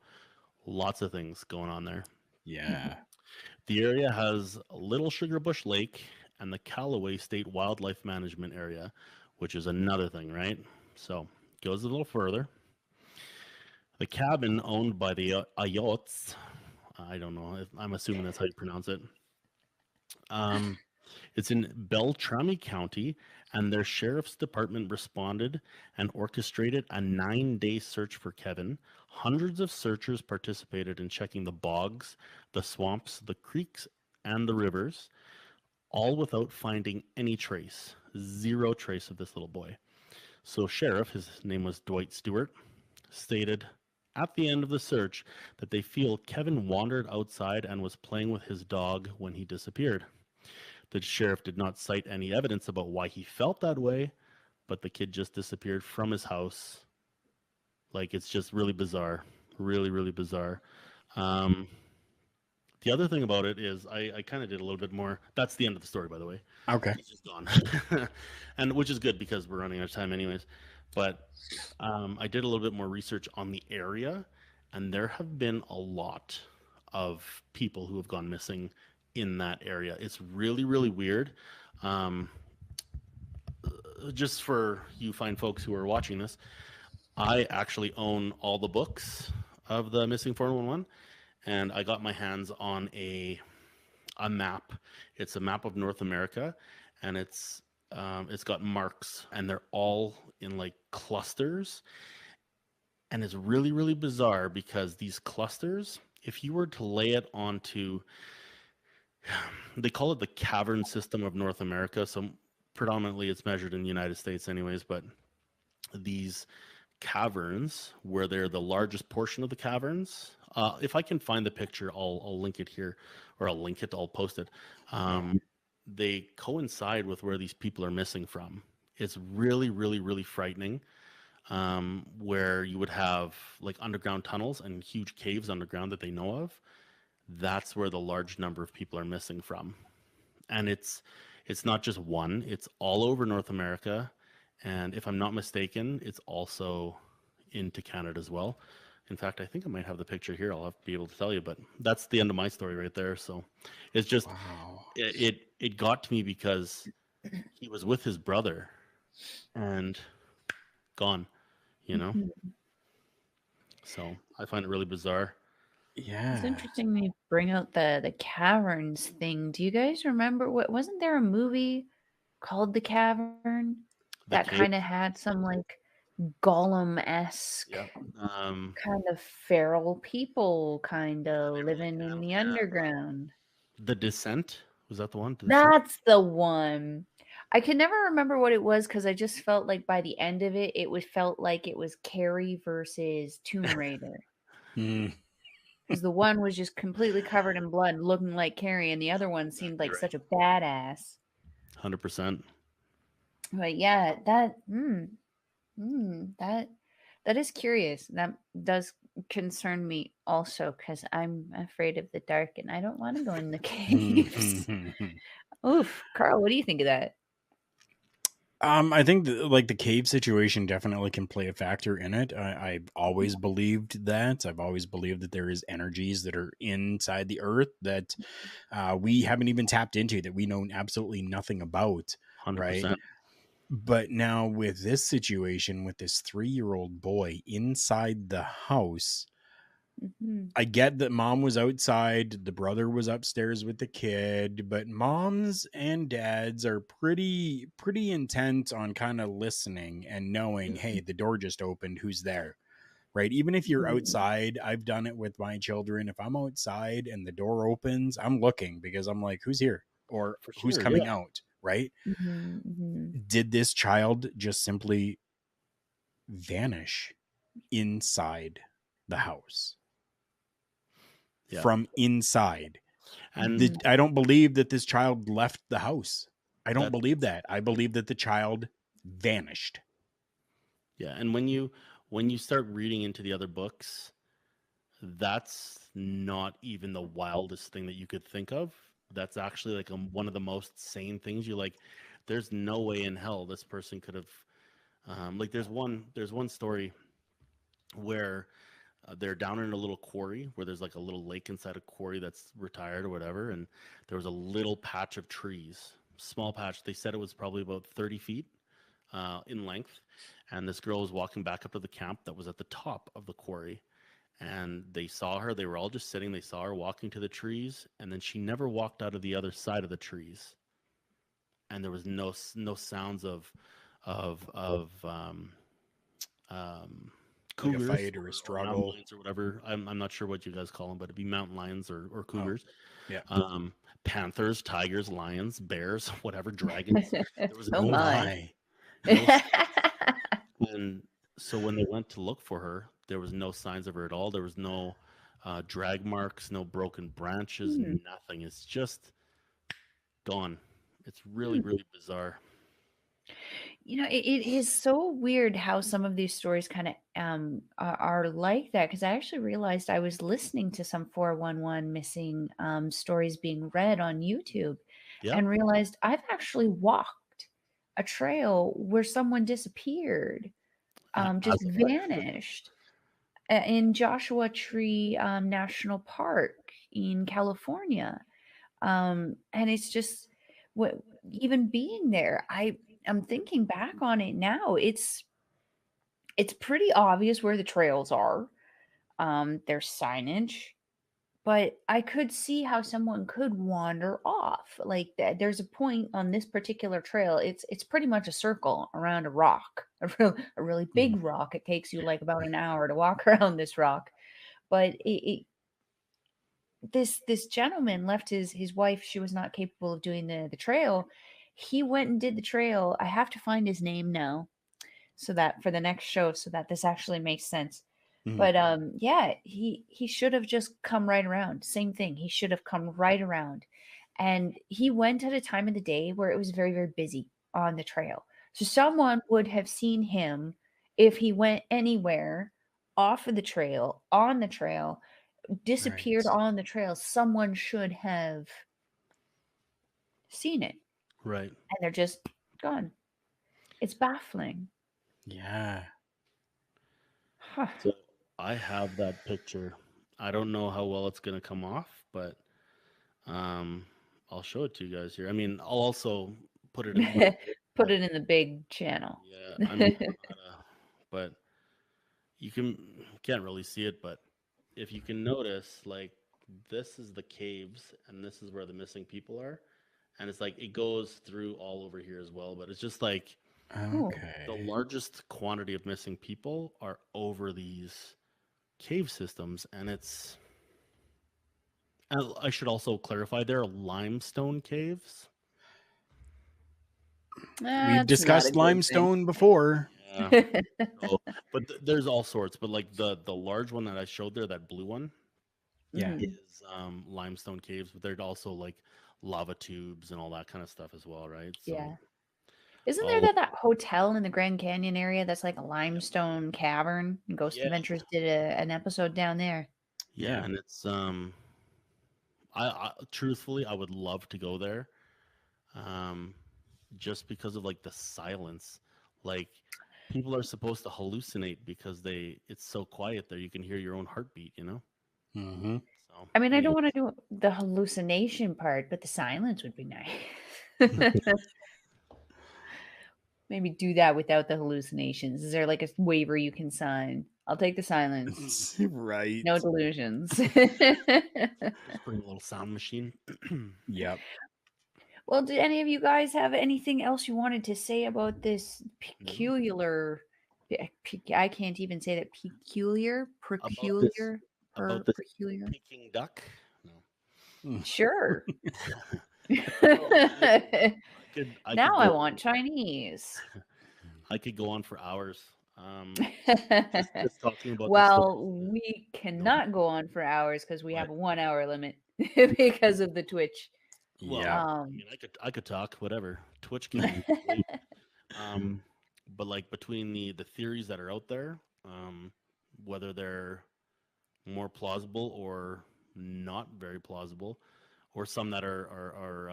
lots of things going on there. Yeah. The area has Little Sugarbush Lake and the Callaway State Wildlife Management Area, which is another thing, right? So, goes a little further. The cabin owned by the Ayottes, I don't know, I'm assuming that's how you pronounce it. It's in Beltrami County, and their sheriff's department responded and orchestrated a 9-day search for Kevin. Hundreds of searchers participated in checking the bogs, the swamps, the creeks, and the rivers, all without finding any trace. zero trace of this little boy. So sheriff, his name was Dwight Stewart, stated at the end of the search that they feel Kevin wandered outside and was playing with his dog when he disappeared. The sheriff did not cite any evidence about why he felt that way, but the kid just disappeared from his house. Like, it's just really bizarre. Really, really bizarre. Um, the other thing about it is I kind of did a little bit more. That's the end of the story, by the way. Okay. He's just gone. And which is good because we're running out of time anyways. But I did a little bit more research on the area, and there have been a lot of people who have gone missing in that area. It's really, really weird. Um, just for you fine folks who are watching this, I actually own all the books of the Missing 411, and I got my hands on a map. It's a map of North America, and it's got marks, and they're all in like clusters. And it's really, really bizarre because these clusters, if you were to lay it onto, they call it the cavern system of North America. So predominantly it's measured in the United States anyways, but these caverns where they're the largest portion of the caverns. If I can find the picture, I'll link it here, or I'll post it. They coincide with where these people are missing from. It's really, really, really frightening. Where you would have like underground tunnels and huge caves underground that they know of. That's where the large number of people are missing from, and it's not just one. It's all over North America, and if I'm not mistaken, it's also into Canada as well. In fact, I think I might have the picture here. I'll have to be able to tell you, but that's the end of my story right there. So it's just Wow. it got to me because he was with his brother and gone, you know. So I find it really bizarre. Yeah. It's interesting you bring out the caverns thing. Do you guys remember what wasn't there a movie called The Cavern The that cave, kind of had some like Gollum-esque yeah. kind of feral people kind Yeah, of they were like living in the yeah. underground? The Descent, was that the one? The Descent. That's the one. I can never remember what it was because I just felt like by the end of it, it was felt like it was Carrie versus Tomb Raider. Mm. Because the one was just completely covered in blood, looking like Carrie, and the other one seemed Exactly like right. such a badass. 100%. But yeah, that that is curious. That does concern me also because I'm afraid of the dark and I don't want to go in the caves. Oof, Carl, what do you think of that? I think like the cave situation definitely can play a factor in it. I've always believed that. I've always believed that there is energies that are inside the earth that we haven't even tapped into, that we know absolutely nothing about, right? 100%. But now with this situation, with this 3-year-old boy inside the house, Mm-hmm. I get that mom was outside, the brother was upstairs with the kid, but moms and dads are pretty intent on kind of listening and knowing, hey, the door just opened, who's there? Right? Even if you're outside, I've done it with my children. If I'm outside and the door opens, I'm looking because I'm like, who's here? Or For who's sure, coming yeah. out, right? Mm-hmm. Did this child just simply vanish inside the house? Yeah. From inside. And I don't believe that this child left the house. I don't that believe that. I believe that the child vanished. yeah, and when you start reading into the other books, that's not even the wildest thing that you could think of. That's actually like one of the most sane things. You're like, there's no way in hell this person could have. Like there's one story where they're down in a little quarry where there's like a little lake inside a quarry that's retired or whatever, and there was a little patch of trees, small patch. They said it was probably about 30 feet in length, and this girl was walking back up to the camp that was at the top of the quarry, and they saw her. They were all just sitting. They saw her walking to the trees, and then she never walked out of the other side of the trees, and there was no sounds of um, Like a cougars fight or a or mountain struggle. lions or whatever. I'm not sure what you guys call them, but it'd be mountain lions or Oh, cougars. Yeah. Panthers, tigers, lions, bears, whatever, dragons. There was Oh Oh my. no and so when they went to look for her, there was no signs of her at all. There was no drag marks, no broken branches, Hmm. nothing. It's just gone. It's really, Hmm. really bizarre. It is so weird how some of these stories kind of are like that, because I actually realized I was listening to some 411 missing stories being read on YouTube Yeah. and realized I've actually walked a trail where someone disappeared, just As have I. vanished in Joshua Tree National Park in California. And it's just what, even being there, I'm thinking back on it now. It's pretty obvious where the trails are. There's signage, but I could see how someone could wander off. Like that, there's a point on this particular trail. It's pretty much a circle around a rock, a really big rock. It takes you like about an hour to walk around this rock, but this gentleman left his wife. She was not capable of doing the trail. He went and did the trail. I have to find his name now, so that for the next show, so that this actually makes sense. Mhm. But yeah, he should have just come right around. Same thing. He should have come right around. And he went at a time of the day where it was very, very busy on the trail. So someone would have seen him if he went anywhere off of the trail, on the trail, disappeared Right. on the trail. Someone should have seen it. Right. And they're just gone. It's baffling. Yeah. Huh. So I have that picture. I don't know how well it's gonna come off, but um, I'll show it to you guys here. I mean, I'll also put it in. Put it in the big channel. Yeah, I'm not but can't really see it, but if you can notice, like this is the caves, and this is where the missing people are, and it's like it goes through all over here as well. But it's just like Oh. the Okay. largest quantity of missing people are over these cave systems, and it's. I should also clarify, there are limestone caves. We've That's not a discussed good thing. limestone before. Yeah. So, but there's all sorts. But like the large one that I showed there, that blue one, Yeah. Mhm. is limestone caves, but there's also like lava tubes and all that kind of stuff as well, right? So Yeah. Isn't there all that hotel in the Grand Canyon area that's like a limestone cavern? Ghost yeah, Adventures did an episode down there. yeah, Yeah. and it's I truthfully I would love to go there, um, just because of like the silence, like people are supposed to hallucinate because it's so quiet there you can hear your own heartbeat, you know. Mm-hmm. So I mean, I don't want to do the hallucination part, but the silence would be nice. Maybe do that without the hallucinations. Is there like a waiver you can sign? I'll take the silence. Right. No delusions. just bring a little sound machine. Yep. Well, did any of you guys have anything else you wanted to say about this peculiar? I can't even say that. Peculiar, about this peculiar, about this peculiar. Peking duck. No. Sure. Well, I Now could I go want Chinese. I could go on for hours. Just talking about the Well, stories. we No. cannot go on for hours because we What? have a 1 hour limit because of the Twitch. Well, Yeah. I mean, I could talk whatever. Twitch can wait. Um, but like between the theories that are out there, whether they're more plausible or not very plausible, or some that are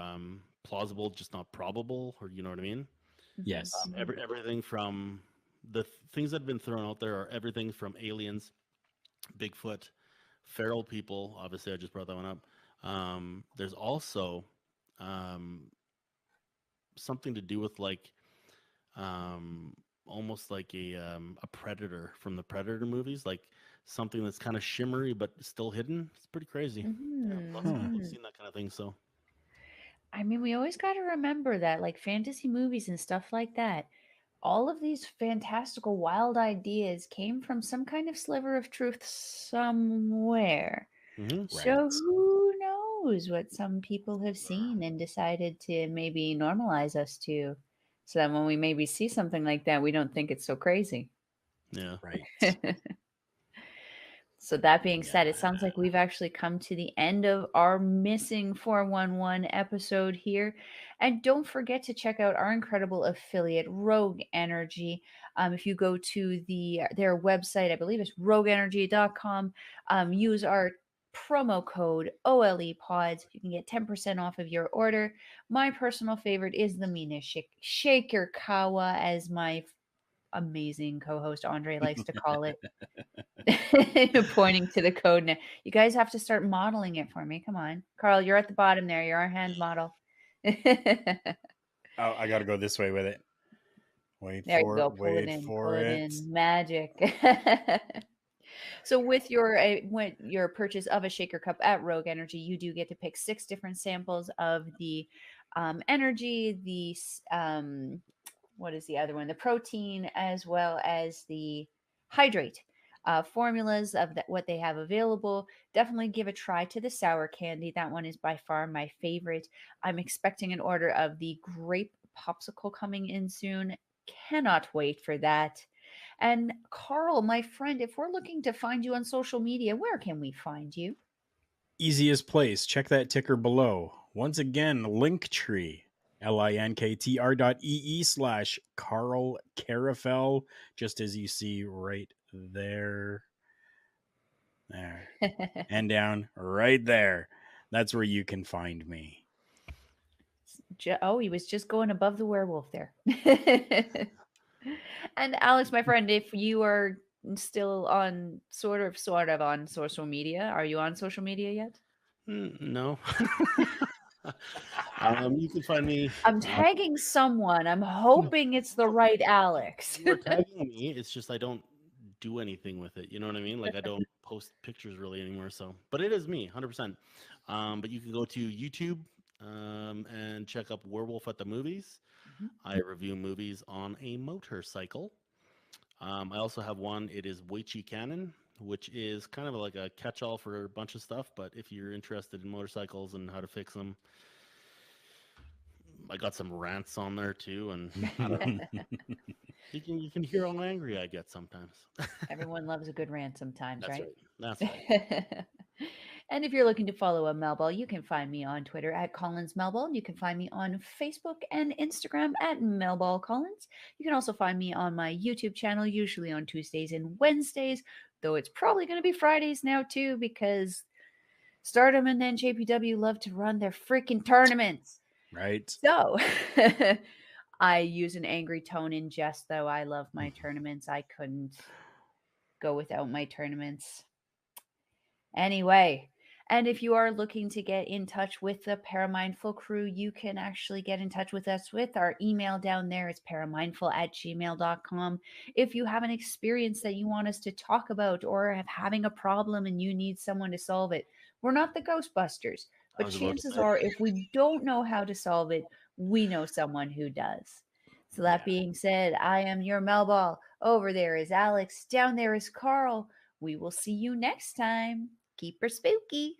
plausible just not probable, or you know what I mean. Yes. Everything from things that have been thrown out there are everything from aliens, Bigfoot, feral people. Obviously, I just brought that one up. There's also um, something to do with like almost like a predator from the Predator movies, like something that's kind of shimmery but still hidden. It's pretty crazy. Yeah, lots of people have seen that kind of thing. So I mean, we always got to remember that, like fantasy movies and stuff like that, all of these fantastical, wild ideas came from some kind of sliver of truth somewhere. mm-hmm. So Right. who knows what some people have seen and decided to maybe normalize us to, so that when we maybe see something like that, we don't think it's so crazy. Yeah. Right. So that being said, it sounds like we've actually come to the end of our missing 411 episode here. And don't forget to check out our incredible affiliate, Rogue Energy. If you go to their website, I believe it's rogueenergy.com, use our promo code OLEPODS. You can get 10% off of your order. My personal favorite is the Mina Shaker Kawa, as my amazing co-host Andre likes to call it. Pointing to the code now. You guys have to start modeling it for me. Come on. Karl, you're at the bottom there. You're our hand model. Oh, I got to go this way with it. Wait There for you go. it. Pull it Wait in. for Pull it it. in. Magic. So with your purchase of a shaker cup at Rogue Energy, you do get to pick 6 different samples of the energy, the what is the other one? The protein, as well as the hydrate formulas of what they have available. Definitely give a try to the sour candy. That one is by far my favorite. I'm expecting an order of the grape popsicle coming in soon. Cannot wait for that. And Karl, my friend, if we're looking to find you on social media, where can we find you? Easiest place. Check that ticker below. Once again, Linktree. linktr.ee/Karl Karafel, just as you see right there. There. And down right there. That's where you can find me. Oh, he was just going above the werewolf there. And Alex, my friend, if you are still on sort of on social media, are you on social media yet? No. You can find me. I'm tagging someone. I'm hoping it's the right Alex. You are tagging me. It's just I don't do anything with it. You know what I mean? Like I don't post pictures really anymore. So, but it is me, 100%. But you can go to YouTube and check up Werewolf at the Movies. I review movies on a motorcycle. I also have one. It is Weichi Cannon, which is kind of like a catch-all for a bunch of stuff. But if you're interested in motorcycles and how to fix them, I got some rants on there too, and I don't know. You can hear how angry I get sometimes. Everyone loves a good rant sometimes, That's right? right. That's right. And if you're looking to follow a Melball, you can find me on Twitter at Collins Melball. You can find me on Facebook and Instagram at Melball Collins. You can also find me on my YouTube channel, usually on Tuesdays and Wednesdays, though it's probably going to be Fridays now too, because Stardom and then JPW love to run their freaking tournaments. Right. So I use an angry tone in jest, though. I love my tournaments. I couldn't go without my tournaments. Anyway, and if you are looking to get in touch with the ParaMindful crew, you can actually get in touch with us with our email down there. It's paramindful@gmail.com. If you have an experience that you want us to talk about or have having a problem and you need someone to solve it, we're not the Ghostbusters, but chances are if we don't know how to solve it, we know someone who does. So that being said, I am your Melball. Over there is Alex. Down there is Karl. We will see you next time. Keep her spooky.